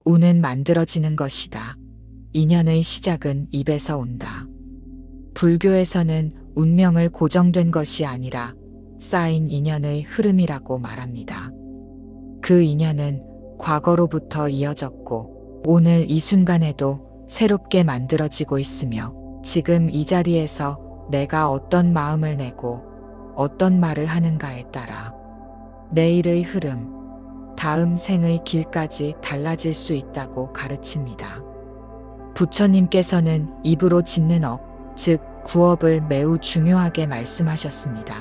운은 만들어지는 것이다. 인연의 시작은 입에서 온다. 불교에서는 운명을 고정된 것이 아니라 쌓인 인연의 흐름이라고 말합니다. 그 인연은 과거로부터 이어졌고 오늘 이 순간에도 새롭게 만들어지고 있으며 지금 이 자리에서 내가 어떤 마음을 내고 어떤 말을 하는가에 따라 내일의 흐름, 다음 생의 길까지 달라질 수 있다고 가르칩니다. 부처님께서는 입으로 짓는 업, 즉 구업을 매우 중요하게 말씀하셨습니다.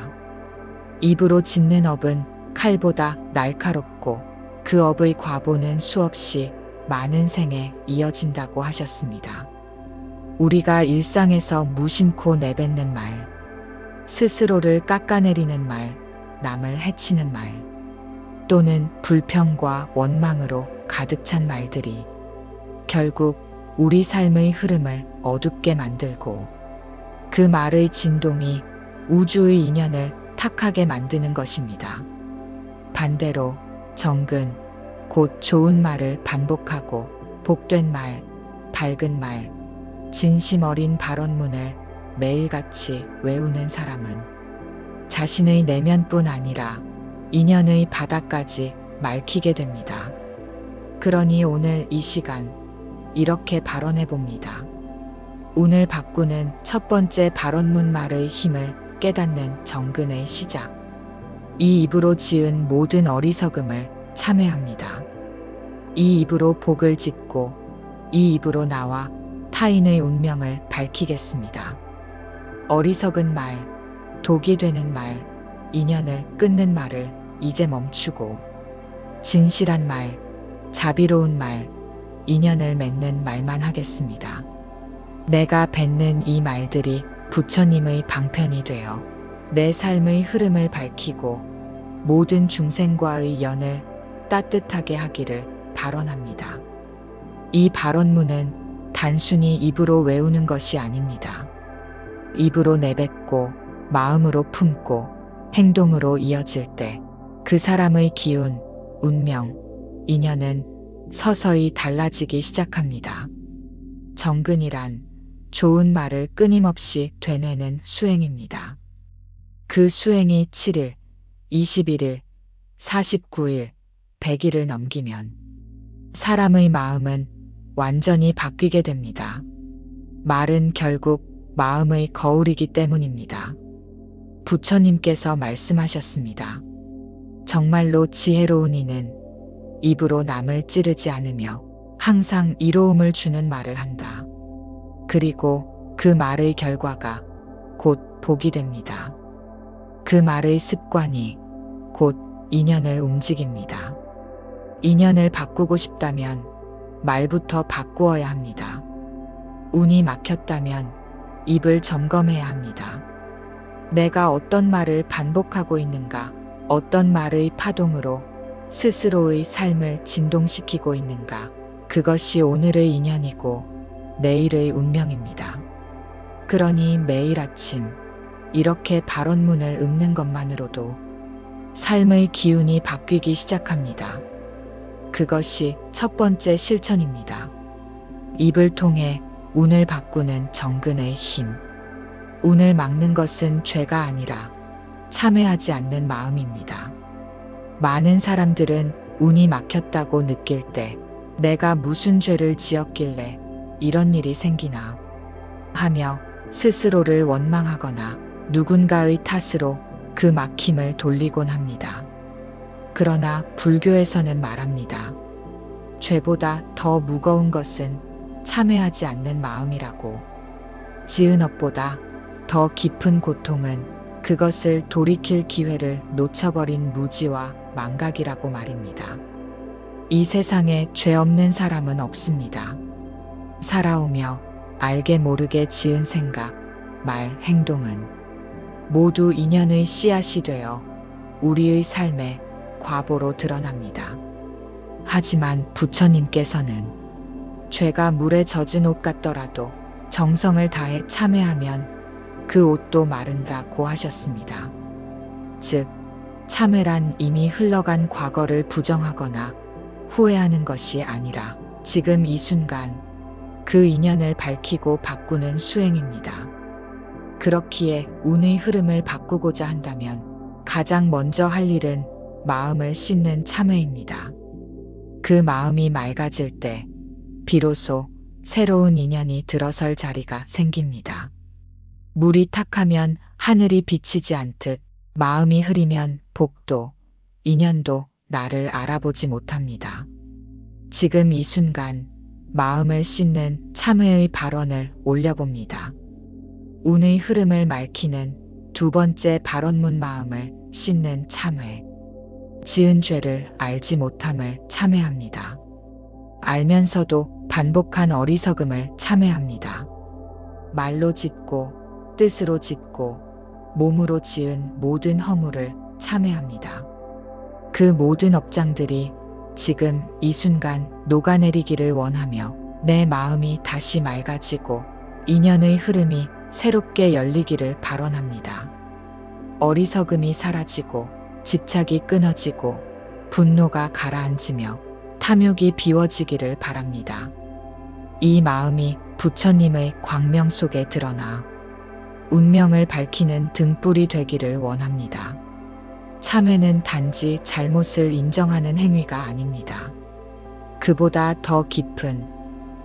입으로 짓는 업은 칼보다 날카롭고 그 업의 과보는 수없이 많은 생에 이어진다고 하셨습니다. 우리가 일상에서 무심코 내뱉는 말, 스스로를 깎아내리는 말, 남을 해치는 말, 또는 불평과 원망으로 가득 찬 말들이 결국 우리 삶의 흐름을 어둡게 만들고 그 말의 진동이 우주의 인연을 탁하게 만드는 것입니다. 반대로 정근, 곧 좋은 말을 반복하고 복된 말, 밝은 말, 진심 어린 발언문을 매일같이 외우는 사람은 자신의 내면뿐 아니라 인연의 바닥까지 맑히게 됩니다. 그러니 오늘 이 시간 이렇게 발언해 봅니다. 운을 바꾸는 첫 번째 발언문 말의 힘을 깨닫는 정근의 시작. 이 입으로 지은 모든 어리석음을 참회합니다. 이 입으로 복을 짓고 이 입으로 나와 타인의 운명을 밝히겠습니다. 어리석은 말, 독이 되는 말, 인연을 끊는 말을 이제 멈추고 진실한 말, 자비로운 말, 인연을 맺는 말만 하겠습니다. 내가 뱉는 이 말들이 부처님의 방편이 되어 내 삶의 흐름을 밝히고 모든 중생과의 연을 따뜻하게 하기를 발언합니다. 이 발언문은 단순히 입으로 외우는 것이 아닙니다. 입으로 내뱉고 마음으로 품고 행동으로 이어질 때 그 사람의 기운, 운명, 인연은 서서히 달라지기 시작합니다. 정근이란 좋은 말을 끊임없이 되뇌는 수행입니다. 그 수행이 7일, 21일, 49일, 100일을 넘기면 사람의 마음은 완전히 바뀌게 됩니다. 말은 결국 마음의 거울이기 때문입니다. 부처님께서 말씀하셨습니다. 정말로 지혜로운 이는 입으로 남을 찌르지 않으며 항상 이로움을 주는 말을 한다. 그리고 그 말의 결과가 곧 복이 됩니다. 그 말의 습관이 곧 인연을 움직입니다. 인연을 바꾸고 싶다면 말부터 바꾸어야 합니다. 운이 막혔다면 입을 점검해야 합니다. 내가 어떤 말을 반복하고 있는가, 어떤 말의 파동으로 스스로의 삶을 진동시키고 있는가, 그것이 오늘의 인연이고 내일의 운명입니다. 그러니 매일 아침 이렇게 발언문을 읊는 것만으로도 삶의 기운이 바뀌기 시작합니다. 그것이 첫 번째 실천입니다. 입을 통해 운을 바꾸는 정근의 힘. 운을 막는 것은 죄가 아니라 참회하지 않는 마음입니다. 많은 사람들은 운이 막혔다고 느낄 때 내가 무슨 죄를 지었길래 이런 일이 생기나 하며 스스로를 원망하거나 누군가의 탓으로 그 막힘을 돌리곤 합니다. 그러나 불교에서는 말합니다. 죄보다 더 무거운 것은 참회하지 않는 마음이라고. 지은 업보다 더 깊은 고통은 그것을 돌이킬 기회를 놓쳐버린 무지와 망각이라고 말입니다. 이 세상에 죄 없는 사람은 없습니다. 살아오며 알게 모르게 지은 생각, 말, 행동은 모두 인연의 씨앗이 되어 우리의 삶에 과보로 드러납니다. 하지만 부처님께서는 죄가 물에 젖은 옷 같더라도 정성을 다해 참회하면 그 옷도 마른다고 하셨습니다. 즉, 참회란 이미 흘러간 과거를 부정하거나 후회하는 것이 아니라 지금 이 순간 그 인연을 밝히고 바꾸는 수행입니다. 그렇기에 운의 흐름을 바꾸고자 한다면 가장 먼저 할 일은 마음을 씻는 참회입니다. 그 마음이 맑아질 때 비로소 새로운 인연이 들어설 자리가 생깁니다. 물이 탁하면 하늘이 비치지 않듯 마음이 흐리면 복도, 인연도 나를 알아보지 못합니다. 지금 이 순간 마음을 씻는 참회의 발언을 올려봅니다. 운의 흐름을 맑히는 두 번째 발언문 마음을 씻는 참회. 지은 죄를 알지 못함을 참회합니다. 알면서도 반복한 어리석음을 참회합니다. 말로 짓고 뜻으로 짓고 몸으로 지은 모든 허물을 참회합니다. 그 모든 업장들이 지금 이 순간 녹아내리기를 원하며 내 마음이 다시 맑아지고 인연의 흐름이 새롭게 열리기를 발언합니다. 어리석음이 사라지고 집착이 끊어지고 분노가 가라앉으며 탐욕이 비워지기를 바랍니다. 이 마음이 부처님의 광명 속에 드러나 운명을 밝히는 등불이 되기를 원합니다. 참회는 단지 잘못을 인정하는 행위가 아닙니다. 그보다 더 깊은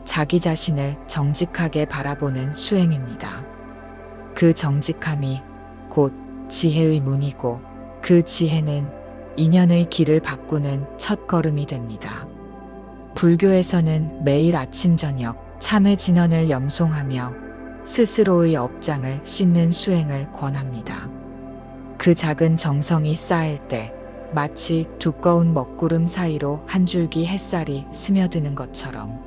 자기 자신을 정직하게 바라보는 수행입니다. 그 정직함이 곧 지혜의 문이고 그 지혜는 인연의 길을 바꾸는 첫걸음이 됩니다. 불교에서는 매일 아침 저녁 참회 진언을 염송하며 스스로의 업장을 씻는 수행을 권합니다. 그 작은 정성이 쌓일 때 마치 두꺼운 먹구름 사이로 한 줄기 햇살이 스며드는 것처럼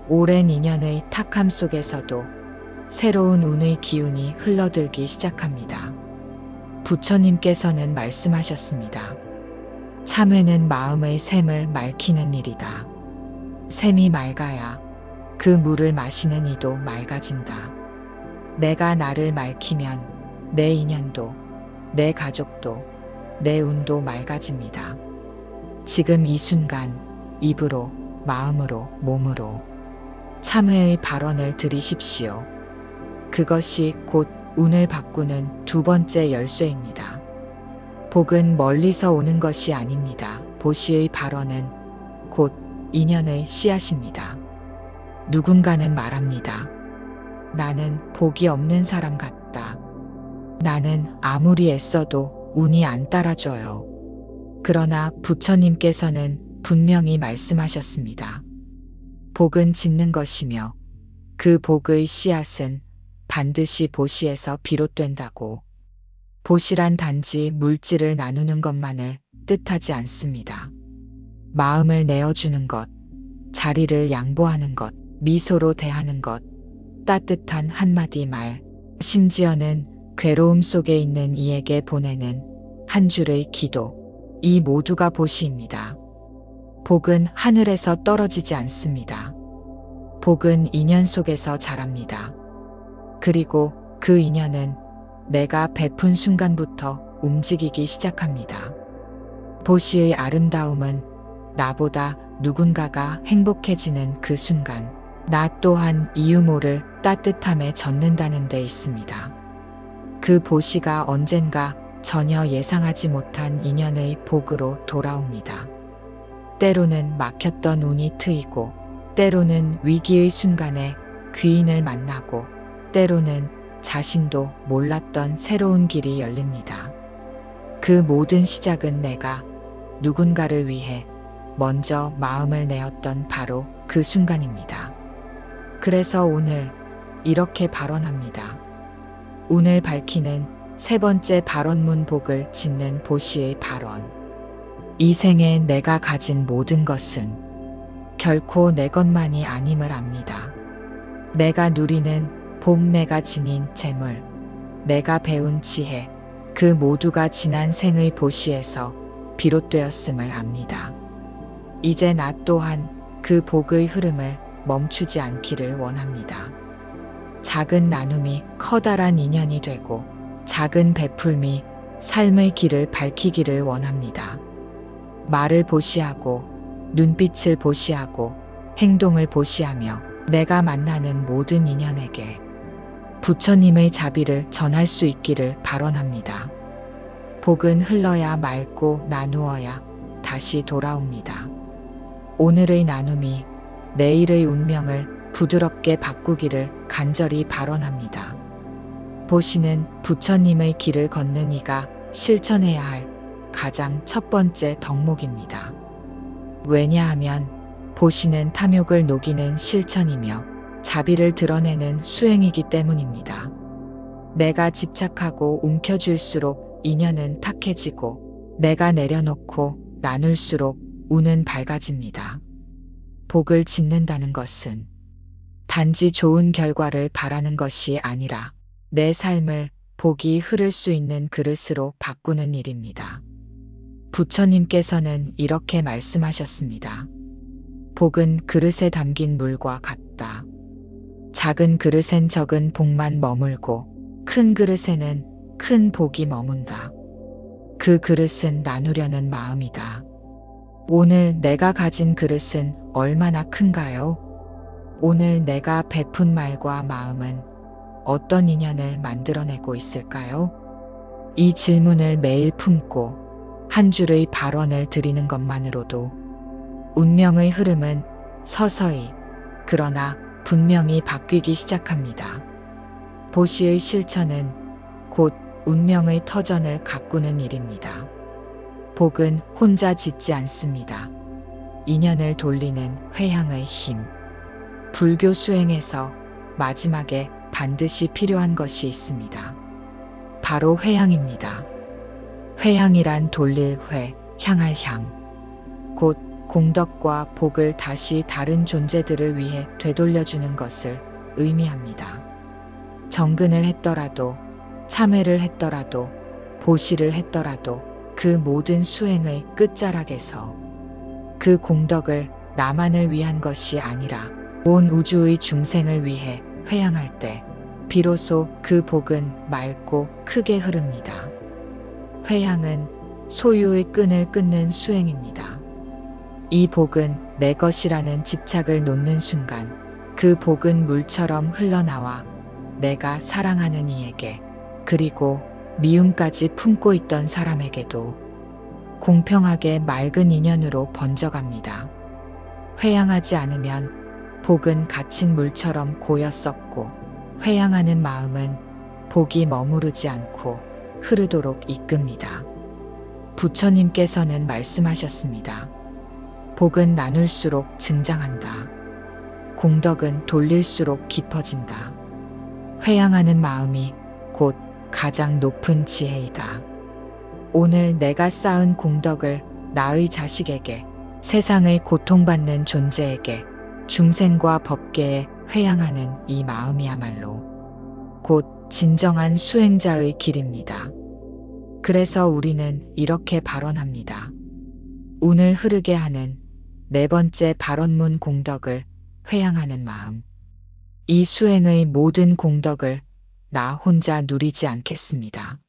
오랜 인연의 탁함 속에서도 새로운 운의 기운이 흘러들기 시작합니다. 부처님께서는 말씀하셨습니다. 참회는 마음의 샘을 맑히는 일이다. 샘이 맑아야 그 물을 마시는 이도 맑아진다. 내가 나를 맑히면 내 인연도, 내 가족도, 내 운도 맑아집니다. 지금 이 순간 입으로, 마음으로, 몸으로 참회의 발언을 들이십시오. 그것이 곧 운을 바꾸는 두 번째 열쇠입니다. 복은 멀리서 오는 것이 아닙니다. 보시의 발언은 곧 인연의 씨앗입니다. 누군가는 말합니다. 나는 복이 없는 사람 같다. 나는 아무리 애써도 운이 안 따라줘요. 그러나 부처님께서는 분명히 말씀하셨습니다. 복은 짓는 것이며 그 복의 씨앗은 반드시 보시에서 비롯된다고. 보시란 단지 물질을 나누는 것만을 뜻하지 않습니다. 마음을 내어주는 것, 자리를 양보하는 것, 미소로 대하는 것, 따뜻한 한마디 말, 심지어는 괴로움 속에 있는 이에게 보내는 한 줄의 기도, 이 모두가 보시입니다. 복은 하늘에서 떨어지지 않습니다. 복은 인연 속에서 자랍니다. 그리고 그 인연은 내가 베푼 순간부터 움직이기 시작합니다. 보시의 아름다움은 나보다 누군가가 행복해지는 그 순간, 나 또한 이유 모를 따뜻함에 젖는다는 데 있습니다. 그 보시가 언젠가 전혀 예상하지 못한 인연의 복으로 돌아옵니다. 때로는 막혔던 운이 트이고, 때로는 위기의 순간에 귀인을 만나고, 때로는 자신도 몰랐던 새로운 길이 열립니다. 그 모든 시작은 내가 누군가를 위해 먼저 마음을 내었던 바로 그 순간입니다. 그래서 오늘 이렇게 발언합니다. 운을 밝히는 세 번째 발언문 복을 짓는 보시의 발언. 이 생에 내가 가진 모든 것은 결코 내 것만이 아님을 압니다. 내가 누리는 복, 내가 지닌 재물, 내가 배운 지혜, 그 모두가 지난 생의 보시에서 비롯되었음을 압니다. 이제 나 또한 그 복의 흐름을 멈추지 않기를 원합니다. 작은 나눔이 커다란 인연이 되고 작은 베풀미 삶의 길을 밝히기를 원합니다. 말을 보시하고 눈빛을 보시하고 행동을 보시하며 내가 만나는 모든 인연에게 부처님의 자비를 전할 수 있기를 발언합니다. 복은 흘러야 맑고 나누어야 다시 돌아옵니다. 오늘의 나눔이 내일의 운명을 부드럽게 바꾸기를 간절히 발언합니다. 보시는 부처님의 길을 걷는 이가 실천해야 할 가장 첫 번째 덕목입니다. 왜냐하면 보시는 탐욕을 녹이는 실천이며 자비를 드러내는 수행이기 때문입니다. 내가 집착하고 움켜쥘수록 인연은 탁해지고 내가 내려놓고 나눌수록 운은 밝아집니다. 복을 짓는다는 것은 단지 좋은 결과를 바라는 것이 아니라 내 삶을 복이 흐를 수 있는 그릇으로 바꾸는 일입니다. 부처님께서는 이렇게 말씀하셨습니다. 복은 그릇에 담긴 물과 같다. 작은 그릇엔 적은 복만 머물고 큰 그릇에는 큰 복이 머문다. 그 그릇은 나누려는 마음이다. 오늘 내가 가진 그릇은 얼마나 큰가요? 오늘 내가 베푼 말과 마음은 어떤 인연을 만들어내고 있을까요? 이 질문을 매일 품고 한 줄의 발언을 드리는 것만으로도 운명의 흐름은 서서히 그러나 분명히 바뀌기 시작합니다. 보시의 실천은 곧 운명의 터전을 가꾸는 일입니다. 복은 혼자 짓지 않습니다. 인연을 돌리는 회향의 힘. 불교 수행에서 마지막에 반드시 필요한 것이 있습니다. 바로 회향입니다. 회향이란 돌릴 회, 향할 향. 곧 공덕과 복을 다시 다른 존재들을 위해 되돌려주는 것을 의미합니다. 정근을 했더라도, 참회를 했더라도, 보시를 했더라도 그 모든 수행의 끝자락에서 그 공덕을 나만을 위한 것이 아니라 온 우주의 중생을 위해 회향할 때 비로소 그 복은 맑고 크게 흐릅니다. 회향은 소유의 끈을 끊는 수행입니다. 이 복은 내 것이라는 집착을 놓는 순간 그 복은 물처럼 흘러나와 내가 사랑하는 이에게 그리고 미움까지 품고 있던 사람에게도 공평하게 맑은 인연으로 번져갑니다. 회향하지 않으면 복은 갇힌 물처럼 고여 썩고 회향하는 마음은 복이 머무르지 않고 흐르도록 이끕니다. 부처님께서는 말씀하셨습니다. 복은 나눌수록 증장한다. 공덕은 돌릴수록 깊어진다. 회향하는 마음이 곧 가장 높은 지혜이다. 오늘 내가 쌓은 공덕을 나의 자식에게, 세상의 고통받는 존재에게, 중생과 법계에 회향하는 이 마음이야말로 곧 진정한 수행자의 길입니다. 그래서 우리는 이렇게 발언합니다. 운을 흐르게 하는 네 번째 발언문 공덕을 회향하는 마음. 이 수행의 모든 공덕을 나 혼자 누리지 않겠습니다.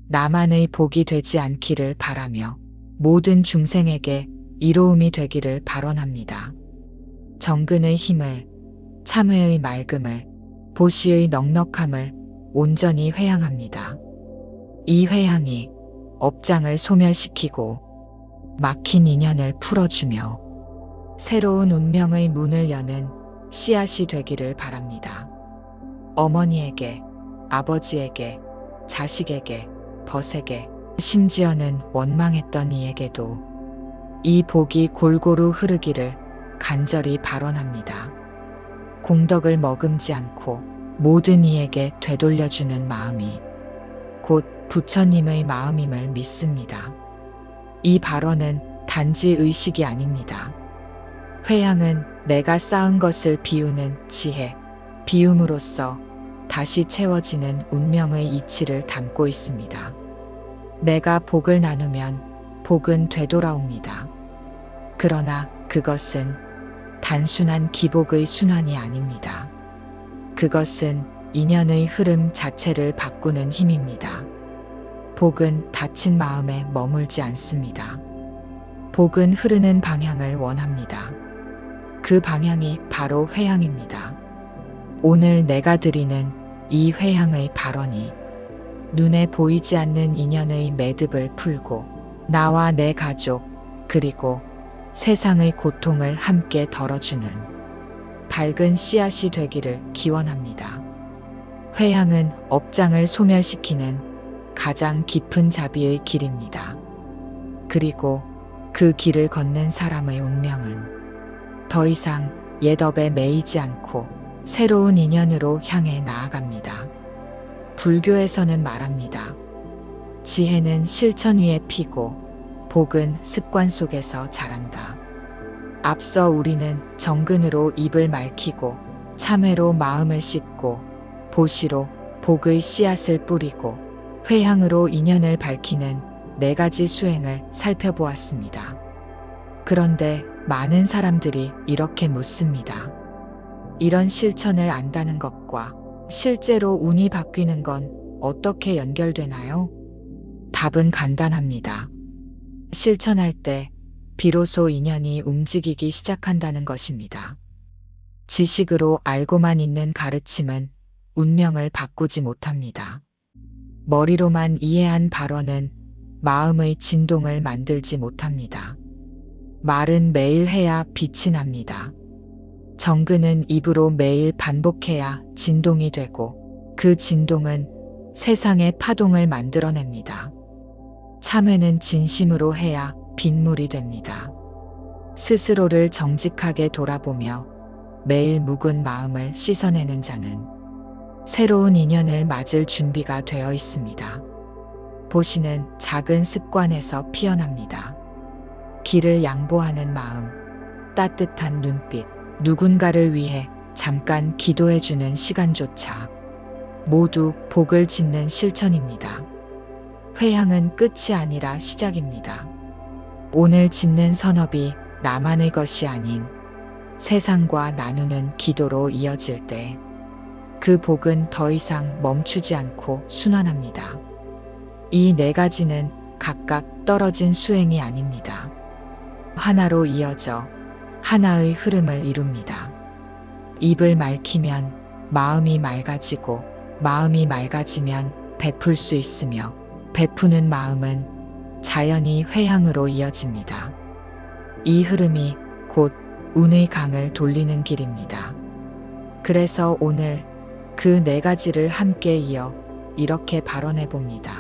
나만의 복이 되지 않기를 바라며 모든 중생에게 이로움이 되기를 발언합니다. 정근의 힘을, 참회의 맑음을, 보시의 넉넉함을 온전히 회향합니다. 이 회향이 업장을 소멸시키고 막힌 인연을 풀어주며 새로운 운명의 문을 여는 씨앗이 되기를 바랍니다. 어머니에게, 아버지에게, 자식에게, 벗에게, 심지어는 원망했던 이에게도 이 복이 골고루 흐르기를 간절히 발언합니다. 공덕을 머금지 않고 모든 이에게 되돌려주는 마음이 곧 부처님의 마음임을 믿습니다. 이 발언은 단지 의식이 아닙니다. 회향은 내가 쌓은 것을 비우는 지혜, 비움으로써 다시 채워지는 운명의 이치를 담고 있습니다. 내가 복을 나누면 복은 되돌아옵니다. 그러나 그것은 단순한 기복의 순환이 아닙니다. 그것은 인연의 흐름 자체를 바꾸는 힘입니다. 복은 닫힌 마음에 머물지 않습니다. 복은 흐르는 방향을 원합니다. 그 방향이 바로 회향입니다. 오늘 내가 드리는 이 회향의 발언이 눈에 보이지 않는 인연의 매듭을 풀고 나와 내 가족 그리고 세상의 고통을 함께 덜어주는 밝은 씨앗이 되기를 기원합니다. 회향은 업장을 소멸시키는 가장 깊은 자비의 길입니다. 그리고 그 길을 걷는 사람의 운명은 더 이상 옛업에 매이지 않고 새로운 인연으로 향해 나아갑니다. 불교에서는 말합니다. 지혜는 실천 위에 피고 복은 습관 속에서 자란다. 앞서 우리는 정근으로 입을 맑히고 참회로 마음을 씻고 보시로 복의 씨앗을 뿌리고 회향으로 인연을 밝히는 4가지 수행을 살펴보았습니다. 그런데 많은 사람들이 이렇게 묻습니다. 이런 실천을 안다는 것과 실제로 운이 바뀌는 건 어떻게 연결되나요? 답은 간단합니다. 실천할 때 비로소 인연이 움직이기 시작한다는 것입니다. 지식으로 알고만 있는 가르침은 운명을 바꾸지 못합니다. 머리로만 이해한 발언은 마음의 진동을 만들지 못합니다. 말은 매일 해야 빛이 납니다. 정근은 입으로 매일 반복해야 진동이 되고 그 진동은 세상의 파동을 만들어냅니다. 참회는 진심으로 해야 빗물이 됩니다. 스스로를 정직하게 돌아보며 매일 묵은 마음을 씻어내는 자는 새로운 인연을 맞을 준비가 되어 있습니다. 보시는 작은 습관에서 피어납니다. 길을 양보하는 마음, 따뜻한 눈빛, 누군가를 위해 잠깐 기도해주는 시간조차 모두 복을 짓는 실천입니다. 회향은 끝이 아니라 시작입니다. 오늘 짓는 선업이 나만의 것이 아닌 세상과 나누는 기도로 이어질 때 그 복은 더 이상 멈추지 않고 순환합니다. 이 4가지는 각각 떨어진 수행이 아닙니다. 하나로 이어져 하나의 흐름을 이룹니다. 입을 맑히면 마음이 맑아지고 마음이 맑아지면 베풀 수 있으며 베푸는 마음은 자연히 회향으로 이어집니다. 이 흐름이 곧 운의 강을 돌리는 길입니다. 그래서 오늘 그 4가지를 함께 이어 이렇게 발언해 봅니다.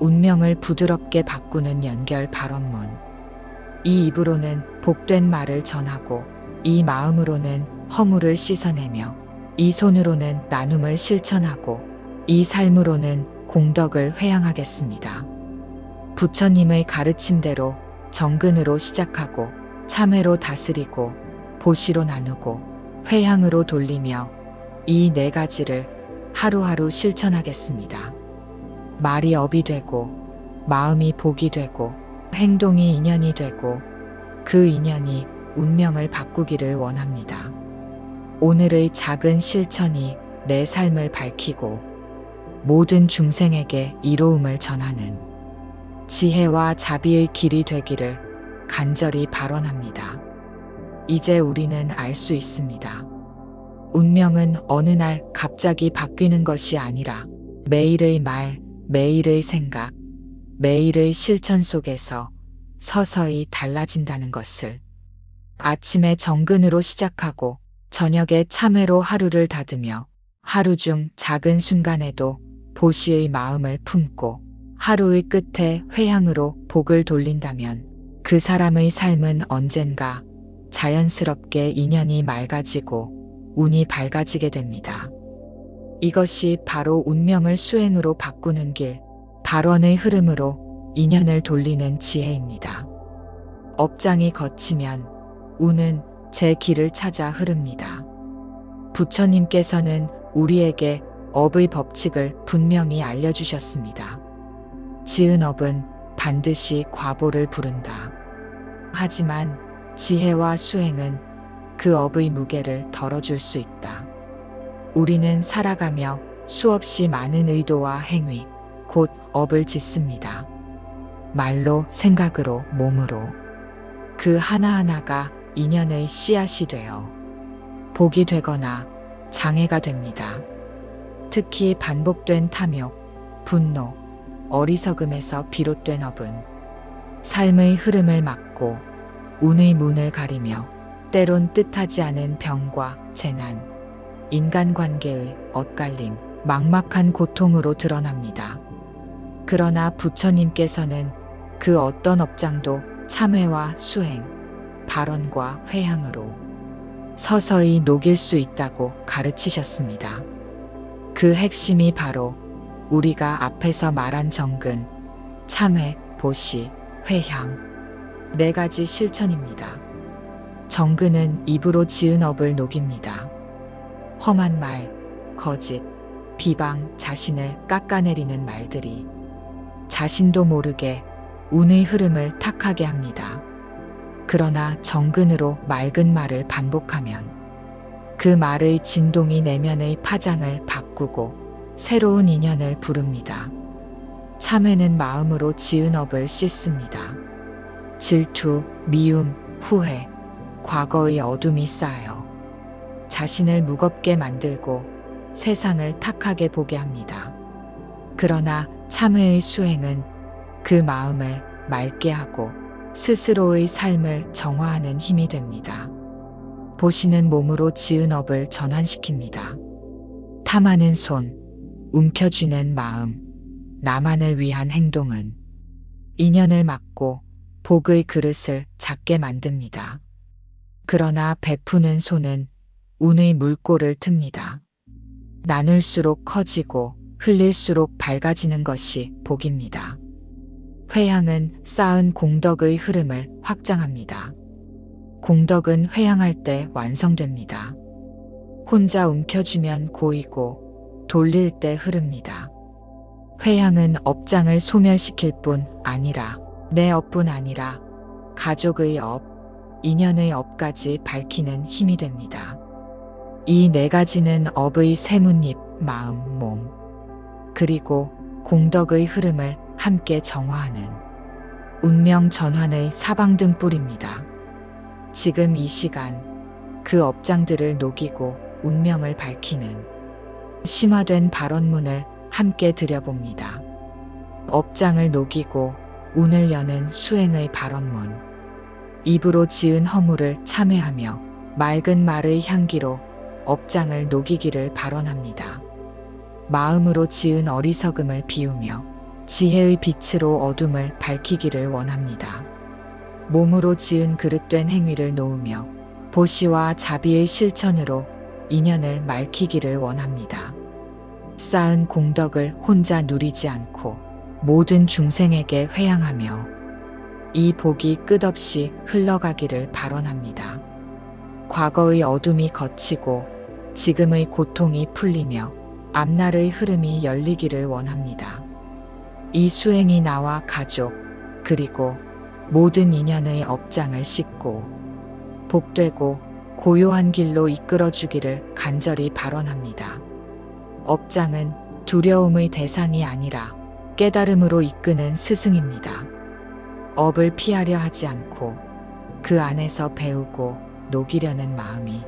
운명을 부드럽게 바꾸는 연결 발언문. 이 입으로는 복된 말을 전하고 이 마음으로는 허물을 씻어내며 이 손으로는 나눔을 실천하고 이 삶으로는 공덕을 회향하겠습니다. 부처님의 가르침대로 정근으로 시작하고 참회로 다스리고 보시로 나누고 회향으로 돌리며 이 4가지를 하루하루 실천하겠습니다. 말이 업이 되고 마음이 복이 되고 행동이 인연이 되고 그 인연이 운명을 바꾸기를 원합니다. 오늘의 작은 실천이 내 삶을 밝히고 모든 중생에게 이로움을 전하는 지혜와 자비의 길이 되기를 간절히 발언합니다. 이제 우리는 알 수 있습니다. 운명은 어느 날 갑자기 바뀌는 것이 아니라 매일의 말, 매일의 생각, 매일의 실천 속에서 서서히 달라진다는 것을. 아침에 정근으로 시작하고 저녁에 참회로 하루를 다듬며 하루 중 작은 순간에도 보시의 마음을 품고 하루의 끝에 회향으로 복을 돌린다면 그 사람의 삶은 언젠가 자연스럽게 인연이 맑아지고 운이 밝아지게 됩니다. 이것이 바로 운명을 수행으로 바꾸는 길, 발원의 흐름으로 인연을 돌리는 지혜입니다. 업장이 거치면 운은 제 길을 찾아 흐릅니다. 부처님께서는 우리에게 업의 법칙을 분명히 알려주셨습니다. 지은 업은 반드시 과보를 부른다. 하지만 지혜와 수행은 그 업의 무게를 덜어줄 수 있다. 우리는 살아가며 수없이 많은 의도와 행위, 곧 업을 짓습니다. 말로, 생각으로, 몸으로. 그 하나하나가 인연의 씨앗이 되어 복이 되거나 장애가 됩니다. 특히 반복된 탐욕, 분노, 어리석음에서 비롯된 업은 삶의 흐름을 막고 운의 문을 가리며 때론 뜻하지 않은 병과 재난, 인간관계의 엇갈림, 막막한 고통으로 드러납니다. 그러나 부처님께서는 그 어떤 업장도 참회와 수행, 발언과 회향으로 서서히 녹일 수 있다고 가르치셨습니다. 그 핵심이 바로 우리가 앞에서 말한 정근, 참회, 보시, 회향, 4가지 실천입니다. 정근은 입으로 지은 업을 녹입니다. 험한 말, 거짓, 비방, 자신을 깎아내리는 말들이 자신도 모르게 운의 흐름을 탁하게 합니다. 그러나 정근으로 맑은 말을 반복하면 그 말의 진동이 내면의 파장을 바꾸고 새로운 인연을 부릅니다. 참회는 마음으로 지은 업을 씻습니다. 질투, 미움, 후회, 과거의 어둠이 쌓여 자신을 무겁게 만들고 세상을 탁하게 보게 합니다. 그러나 참회의 수행은 그 마음을 맑게 하고 스스로의 삶을 정화하는 힘이 됩니다. 보시는 몸으로 지은 업을 전환시킵니다. 탐하는 손, 움켜쥐는 마음, 나만을 위한 행동은 인연을 막고 복의 그릇을 작게 만듭니다. 그러나 베푸는 손은 운의 물꼬를 틉니다. 나눌수록 커지고 흘릴수록 밝아지는 것이 복입니다. 회향은 쌓은 공덕의 흐름을 확장합니다. 공덕은 회향할 때 완성됩니다. 혼자 움켜쥐면 고이고 돌릴 때 흐릅니다. 회향은 업장을 소멸시킬 뿐 아니라 내 업뿐 아니라 가족의 업, 인연의 업까지 밝히는 힘이 됩니다. 이 4가지는 업의 세뭇잎, 마음, 몸, 그리고 공덕의 흐름을 함께 정화하는 운명 전환의 사방등불입니다. 지금 이 시간 그 업장들을 녹이고 운명을 밝히는 심화된 발언문을 함께 들여봅니다. 업장을 녹이고 운을 여는 수행의 발언문. 입으로 지은 허물을 참회하며 맑은 말의 향기로 업장을 녹이기를 발언합니다. 마음으로 지은 어리석음을 비우며 지혜의 빛으로 어둠을 밝히기를 원합니다. 몸으로 지은 그릇된 행위를 놓으며 보시와 자비의 실천으로 인연을 맑히기를 원합니다. 쌓은 공덕을 혼자 누리지 않고 모든 중생에게 회향하며 이 복이 끝없이 흘러가기를 발언합니다. 과거의 어둠이 걷히고 지금의 고통이 풀리며 앞날의 흐름이 열리기를 원합니다. 이 수행이 나와 가족, 그리고 모든 인연의 업장을 씻고 복되고 고요한 길로 이끌어주기를 간절히 발언합니다. 업장은 두려움의 대상이 아니라 깨달음으로 이끄는 스승입니다. 업을 피하려 하지 않고 그 안에서 배우고 녹이려는 마음이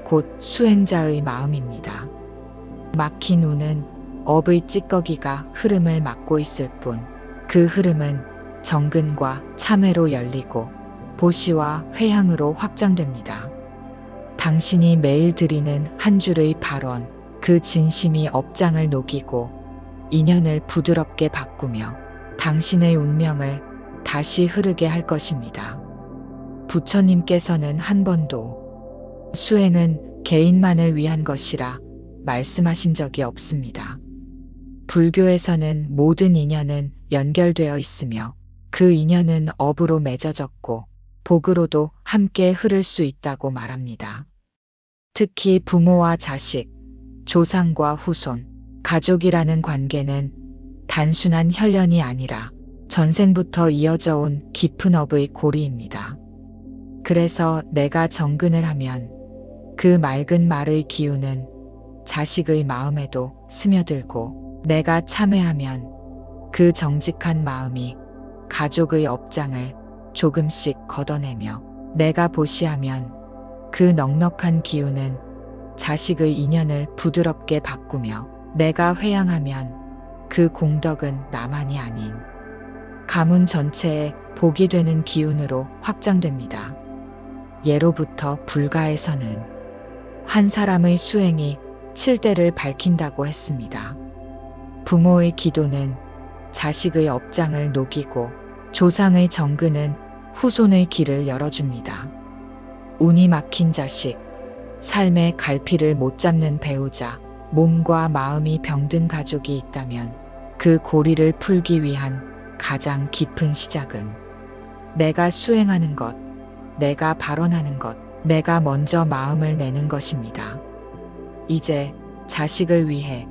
곧 수행자의 마음입니다. 막힌 운은 업의 찌꺼기가 흐름을 막고 있을 뿐 그 흐름은 정근과 참회로 열리고 보시와 회향으로 확장됩니다. 당신이 매일 드리는 한 줄의 발언, 그 진심이 업장을 녹이고 인연을 부드럽게 바꾸며 당신의 운명을 다시 흐르게 할 것입니다. 부처님께서는 한 번도 수행은 개인만을 위한 것이라 말씀하신 적이 없습니다. 불교에서는 모든 인연은 연결되어 있으며 그 인연은 업으로 맺어졌고 복으로도 함께 흐를 수 있다고 말합니다. 특히 부모와 자식, 조상과 후손, 가족이라는 관계는 단순한 혈연이 아니라 전생부터 이어져 온 깊은 업의 고리입니다. 그래서 내가 정근을 하면 그 맑은 말의 기운은 자식의 마음에도 스며들고 내가 참회하면 그 정직한 마음이 가족의 업장을 조금씩 걷어내며 내가 보시하면 그 넉넉한 기운은 자식의 인연을 부드럽게 바꾸며 내가 회양하면 그 공덕은 나만이 아닌 가문 전체에 복이 되는 기운으로 확장됩니다. 예로부터 불가에서는 한 사람의 수행이 7대를 밝힌다고 했습니다. 부모의 기도는 자식의 업장을 녹이고 조상의 정근은 후손의 길을 열어줍니다. 운이 막힌 자식, 삶의 갈피를 못 잡는 배우자, 몸과 마음이 병든 가족이 있다면 그 고리를 풀기 위한 가장 깊은 시작은 내가 수행하는 것, 내가 발언하는 것, 내가 먼저 마음을 내는 것입니다. 이제 자식을 위해,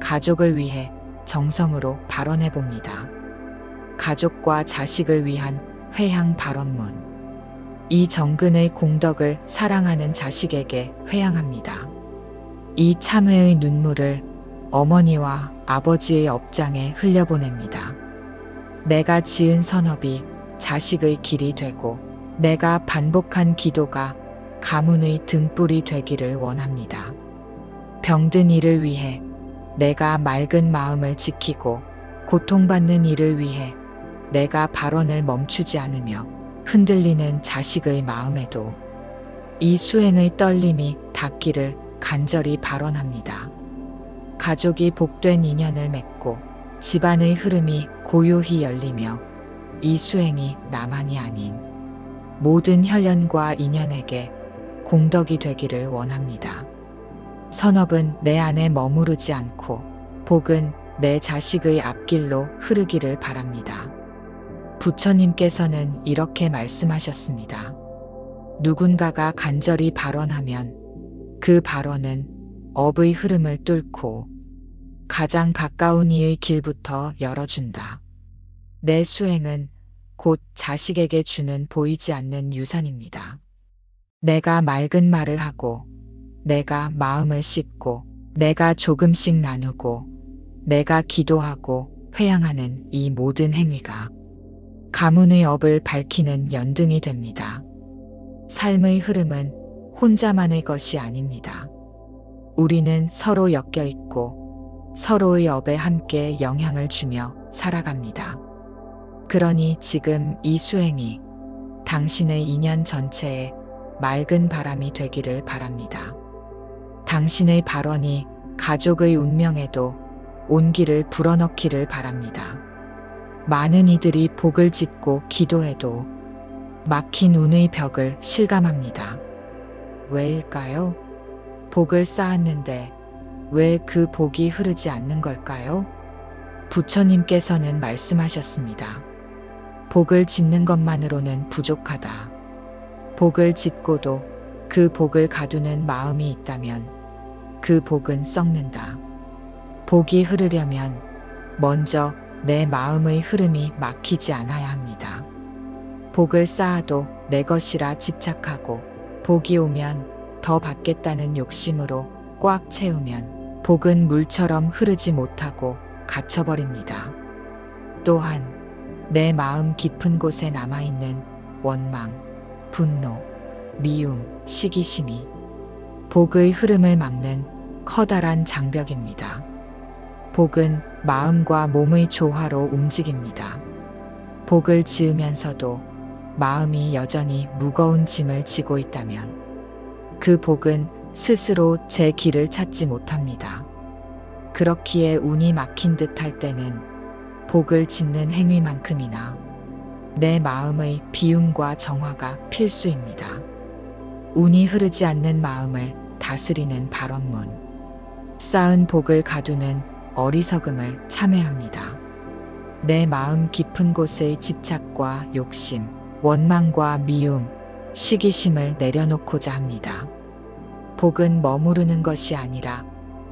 가족을 위해 정성으로 발언해 봅니다. 가족과 자식을 위한 회향 발언문. 이 정근의 공덕을 사랑하는 자식에게 회향합니다. 이 참회의 눈물을 어머니와 아버지의 업장에 흘려보냅니다. 내가 지은 선업이 자식의 길이 되고 내가 반복한 기도가 가문의 등불이 되기를 원합니다. 병든 이를 위해 내가 맑은 마음을 지키고 고통받는 이를 위해 내가 발언을 멈추지 않으며 흔들리는 자식의 마음에도 이 수행의 떨림이 닿기를 간절히 발언합니다. 가족이 복된 인연을 맺고 집안의 흐름이 고요히 열리며 이 수행이 나만이 아닌 모든 혈연과 인연에게 공덕이 되기를 원합니다. 선업은 내 안에 머무르지 않고 복은 내 자식의 앞길로 흐르기를 바랍니다. 부처님께서는 이렇게 말씀하셨습니다. 누군가가 간절히 발언하면 그 발언은 업의 흐름을 뚫고 가장 가까운 이의 길부터 열어준다. 내 수행은 곧 자식에게 주는 보이지 않는 유산입니다. 내가 맑은 말을 하고 내가 마음을 씻고 내가 조금씩 나누고 내가 기도하고 회양하는 이 모든 행위가 가문의 업을 밝히는 연등이 됩니다. 삶의 흐름은 혼자만의 것이 아닙니다. 우리는 서로 엮여 있고 서로의 업에 함께 영향을 주며 살아갑니다. 그러니 지금 이 수행이 당신의 인연 전체에 맑은 바람이 되기를 바랍니다. 당신의 발언이 가족의 운명에도 온기를 불어넣기를 바랍니다. 많은 이들이 복을 짓고 기도해도 막힌 운의 벽을 실감합니다. 왜일까요? 복을 쌓았는데 왜 그 복이 흐르지 않는 걸까요? 부처님께서는 말씀하셨습니다. 복을 짓는 것만으로는 부족하다. 복을 짓고도 그 복을 가두는 마음이 있다면 그 복은 썩는다. 복이 흐르려면 먼저 내 마음의 흐름이 막히지 않아야 합니다. 복을 쌓아도 내 것이라 집착하고 복이 오면 더 받겠다는 욕심으로 꽉 채우면 복은 물처럼 흐르지 못하고 갇혀버립니다. 또한 내 마음 깊은 곳에 남아있는 원망, 분노, 미움, 시기심이 복의 흐름을 막는 커다란 장벽입니다. 복은 마음과 몸의 조화로 움직입니다. 복을 지으면서도 마음이 여전히 무거운 짐을 지고 있다면 그 복은 스스로 제 길을 찾지 못합니다. 그렇기에 운이 막힌 듯 할 때는 복을 짓는 행위만큼이나 내 마음의 비움과 정화가 필수입니다. 운이 흐르지 않는 마음을 다스리는 발언문. 쌓은 복을 가두는 어리석음을 참회합니다. 내 마음 깊은 곳의 집착과 욕심, 원망과 미움, 시기심을 내려놓고자 합니다. 복은 머무르는 것이 아니라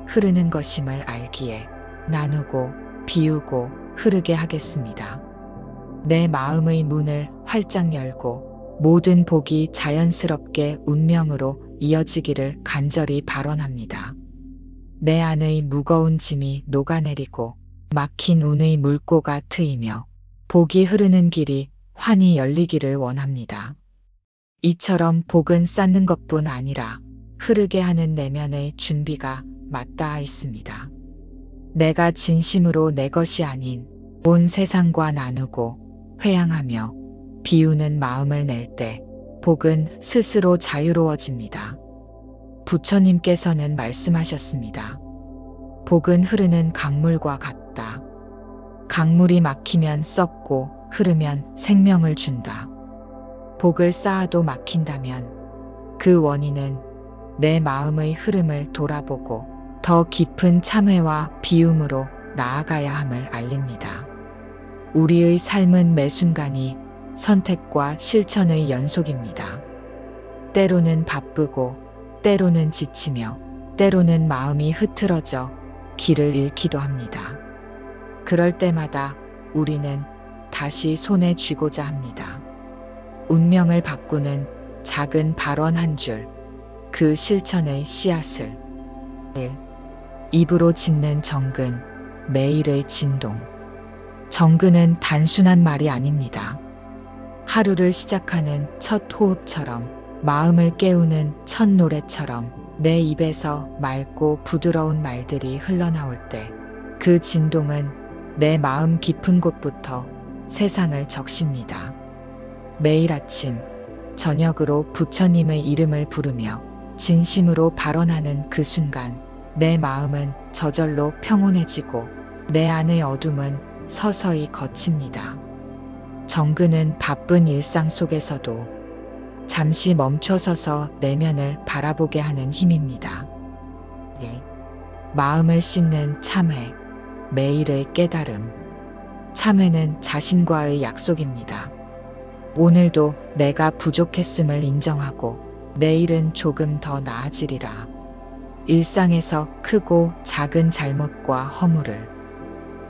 흐르는 것임을 알기에 나누고 비우고 흐르게 하겠습니다. 내 마음의 문을 활짝 열고 모든 복이 자연스럽게 운명으로 이어지기를 간절히 발언합니다. 내 안의 무거운 짐이 녹아내리고 막힌 운의 물꼬가 트이며 복이 흐르는 길이 환히 열리기를 원합니다. 이처럼 복은 쌓는 것뿐 아니라 흐르게 하는 내면의 준비가 맞닿아 있습니다. 내가 진심으로 내 것이 아닌 온 세상과 나누고 회양하며 비우는 마음을 낼 때 복은 스스로 자유로워집니다. 부처님께서는 말씀하셨습니다. 복은 흐르는 강물과 같다. 강물이 막히면 썩고 흐르면 생명을 준다. 복을 쌓아도 막힌다면 그 원인은 내 마음의 흐름을 돌아보고 더 깊은 참회와 비움으로 나아가야 함을 알립니다. 우리의 삶은 매 순간이 선택과 실천의 연속입니다. 때로는 바쁘고 때로는 지치며 때로는 마음이 흐트러져 길을 잃기도 합니다. 그럴 때마다 우리는 다시 손에 쥐고자 합니다. 운명을 바꾸는 작은 발언 한 줄, 그 실천의 씨앗을. 1. 입으로 짓는 정근, 매일의 진동. 정근은 단순한 말이 아닙니다. 하루를 시작하는 첫 호흡처럼, 마음을 깨우는 첫 노래처럼 내 입에서 맑고 부드러운 말들이 흘러나올 때 그 진동은 내 마음 깊은 곳부터 세상을 적십니다. 매일 아침, 저녁으로 부처님의 이름을 부르며 진심으로 발언하는 그 순간 내 마음은 저절로 평온해지고 내 안의 어둠은 서서히 걷힙니다. 정근은 바쁜 일상 속에서도 잠시 멈춰서서 내면을 바라보게 하는 힘입니다. 예. 마음을 씻는 참회, 매일의 깨달음. 참회는 자신과의 약속입니다. 오늘도 내가 부족했음을 인정하고 내일은 조금 더 나아지리라. 일상에서 크고 작은 잘못과 허물을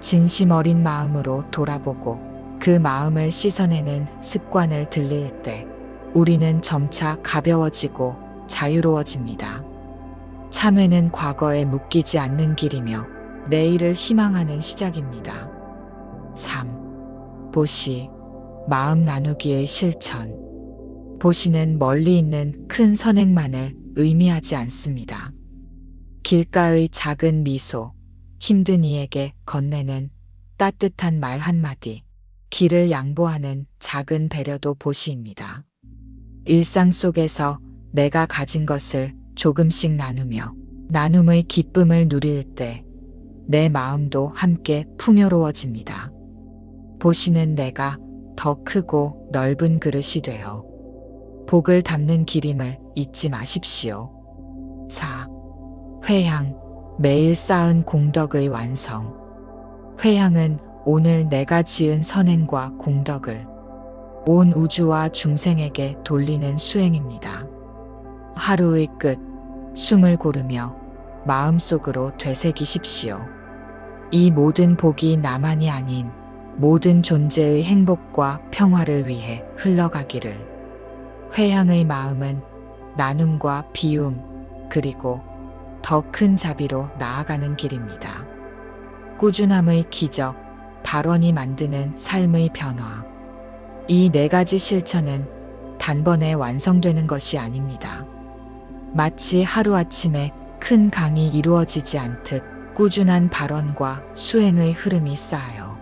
진심 어린 마음으로 돌아보고 그 마음을 씻어내는 습관을 들일 때 우리는 점차 가벼워지고 자유로워집니다. 참회는 과거에 묶이지 않는 길이며 내일을 희망하는 시작입니다. 3. 보시, 마음 나누기의 실천. 보시는 멀리 있는 큰 선행만을 의미하지 않습니다. 길가의 작은 미소, 힘든 이에게 건네는 따뜻한 말 한마디, 길을 양보하는 작은 배려도 보시입니다. 일상 속에서 내가 가진 것을 조금씩 나누며 나눔의 기쁨을 누릴 때 내 마음도 함께 풍요로워집니다. 보시는 내가 더 크고 넓은 그릇이 되어 복을 담는 길임을 잊지 마십시오. 4. 회향, 매일 쌓은 공덕의 완성. 회향은 오늘 내가 지은 선행과 공덕을 온 우주와 중생에게 돌리는 수행입니다. 하루의 끝, 숨을 고르며 마음속으로 되새기십시오. 이 모든 복이 나만이 아닌 모든 존재의 행복과 평화를 위해 흘러가기를. 회향의 마음은 나눔과 비움, 그리고 더 큰 자비로 나아가는 길입니다. 꾸준함의 기적, 발언이 만드는 삶의 변화. 이 네 가지 실천은 단번에 완성되는 것이 아닙니다. 마치 하루아침에 큰 강이 이루어지지 않듯 꾸준한 발언과 수행의 흐름이 쌓여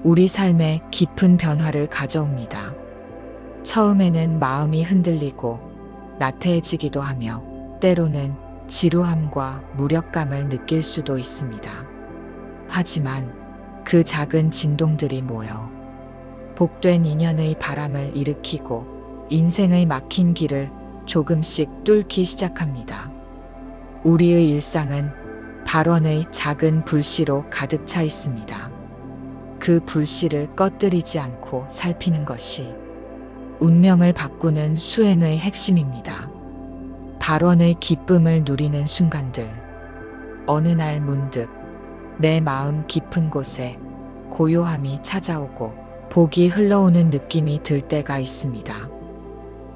우리 삶에 깊은 변화를 가져옵니다. 처음에는 마음이 흔들리고 나태해지기도 하며 때로는 지루함과 무력감을 느낄 수도 있습니다. 하지만 그 작은 진동들이 모여 복된 인연의 바람을 일으키고 인생의 막힌 길을 조금씩 뚫기 시작합니다. 우리의 일상은 발언의 작은 불씨로 가득 차 있습니다. 그 불씨를 꺼뜨리지 않고 살피는 것이 운명을 바꾸는 수행의 핵심입니다. 발언의 기쁨을 누리는 순간들. 어느 날 문득 내 마음 깊은 곳에 고요함이 찾아오고 복이 흘러오는 느낌이 들 때가 있습니다.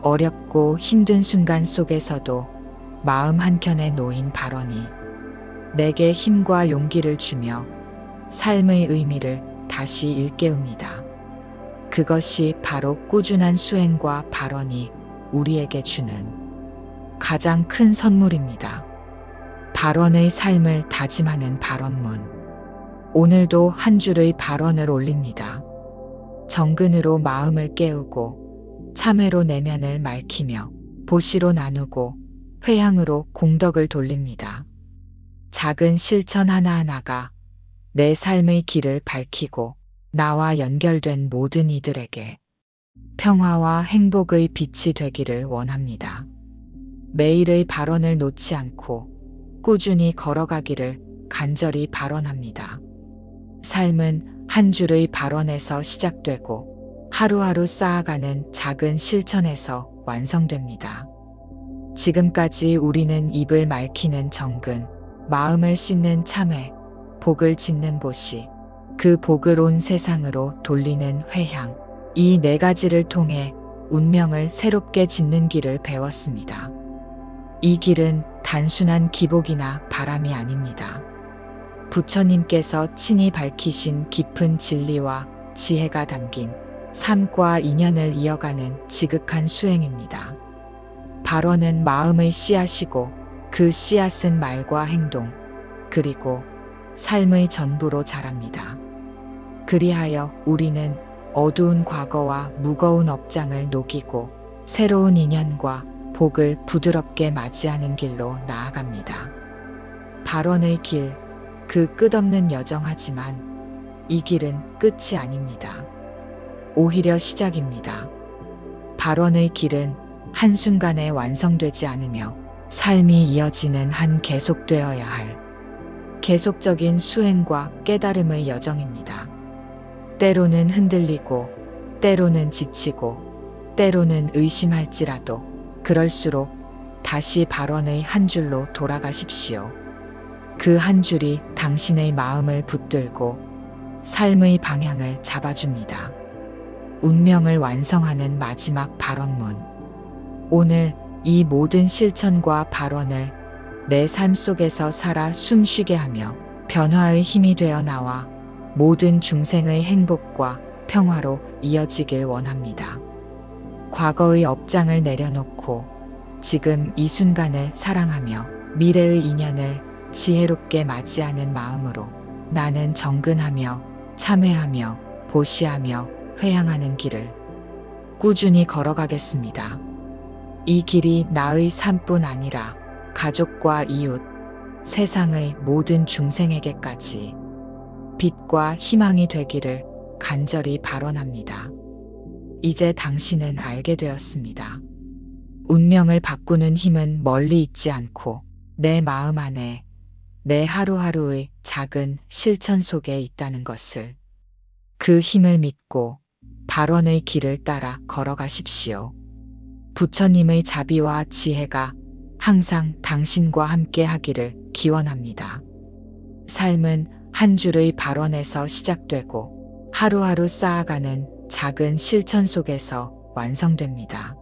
어렵고 힘든 순간 속에서도 마음 한켠에 놓인 발언이 내게 힘과 용기를 주며 삶의 의미를 다시 일깨웁니다. 그것이 바로 꾸준한 수행과 발언이 우리에게 주는 가장 큰 선물입니다. 발언의 삶을 다짐하는 발언문. 오늘도 한 줄의 발언을 올립니다. 정근으로 마음을 깨우고 참회로 내면을 맑히며 보시로 나누고 회향으로 공덕을 돌립니다. 작은 실천 하나하나가 내 삶의 길을 밝히고 나와 연결된 모든 이들에게 평화와 행복의 빛이 되기를 원합니다. 매일의 발언을 놓지 않고 꾸준히 걸어가기를 간절히 발언합니다. 삶은 한 줄의 발언에서 시작되고 하루하루 쌓아가는 작은 실천에서 완성됩니다. 지금까지 우리는 입을 맑히는 정근, 마음을 씻는 참회, 복을 짓는 보시, 그 복을 온 세상으로 돌리는 회향, 이 네 가지를 통해 운명을 새롭게 짓는 길을 배웠습니다. 이 길은 단순한 기복이나 바람이 아닙니다. 부처님께서 친히 밝히신 깊은 진리와 지혜가 담긴 삶과 인연을 이어가는 지극한 수행입니다. 발언은 마음의 씨앗이고 그 씨앗은 말과 행동, 그리고 삶의 전부로 자랍니다. 그리하여 우리는 어두운 과거와 무거운 업장을 녹이고 새로운 인연과 복을 부드럽게 맞이하는 길로 나아갑니다. 발언의 길, 그 끝없는 여정하지만 이 길은 끝이 아닙니다. 오히려 시작입니다. 발언의 길은 한순간에 완성되지 않으며 삶이 이어지는 한 계속되어야 할 계속적인 수행과 깨달음의 여정입니다. 때로는 흔들리고, 때로는 지치고, 때로는 의심할지라도 그럴수록 다시 발언의 한 줄로 돌아가십시오. 그 한 줄이 당신의 마음을 붙들고 삶의 방향을 잡아줍니다. 운명을 완성하는 마지막 발언문. 오늘 이 모든 실천과 발언을 내 삶 속에서 살아 숨쉬게 하며 변화의 힘이 되어 나와 모든 중생의 행복과 평화로 이어지길 원합니다. 과거의 업장을 내려놓고 지금 이 순간을 사랑하며 미래의 인연을 지혜롭게 맞이하는 마음으로 나는 정근하며 참회하며 보시하며 회향하는 길을 꾸준히 걸어가겠습니다. 이 길이 나의 삶뿐 아니라 가족과 이웃, 세상의 모든 중생에게까지 빛과 희망이 되기를 간절히 발언합니다. 이제 당신은 알게 되었습니다. 운명을 바꾸는 힘은 멀리 있지 않고 내 마음 안에 내 하루하루의 작은 실천 속에 있다는 것을. 그 힘을 믿고 발언의 길을 따라 걸어가십시오. 부처님의 자비와 지혜가 항상 당신과 함께 하기를 기원합니다. 삶은 한 줄의 발언에서 시작되고 하루하루 쌓아가는 작은 실천 속에서 완성됩니다.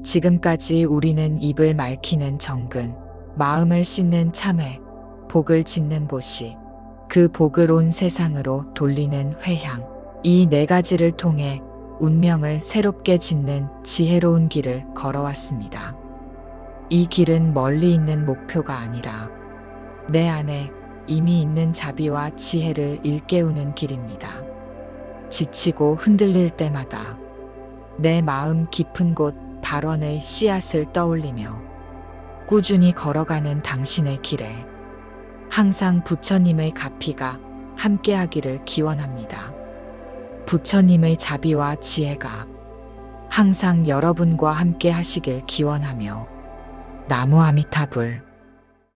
지금까지 우리는 입을 맑히는 정근, 마음을 씻는 참회, 복을 짓는 보시, 그 복을 온 세상으로 돌리는 회향, 이 네 가지를 통해 운명을 새롭게 짓는 지혜로운 길을 걸어왔습니다. 이 길은 멀리 있는 목표가 아니라 내 안에 이미 있는 자비와 지혜를 일깨우는 길입니다. 지치고 흔들릴 때마다 내 마음 깊은 곳 발언의 씨앗을 떠올리며 꾸준히 걸어가는 당신의 길에 항상 부처님의 가피가 함께하기를 기원합니다. 부처님의 자비와 지혜가 항상 여러분과 함께 하시길 기원하며 나무 아미타불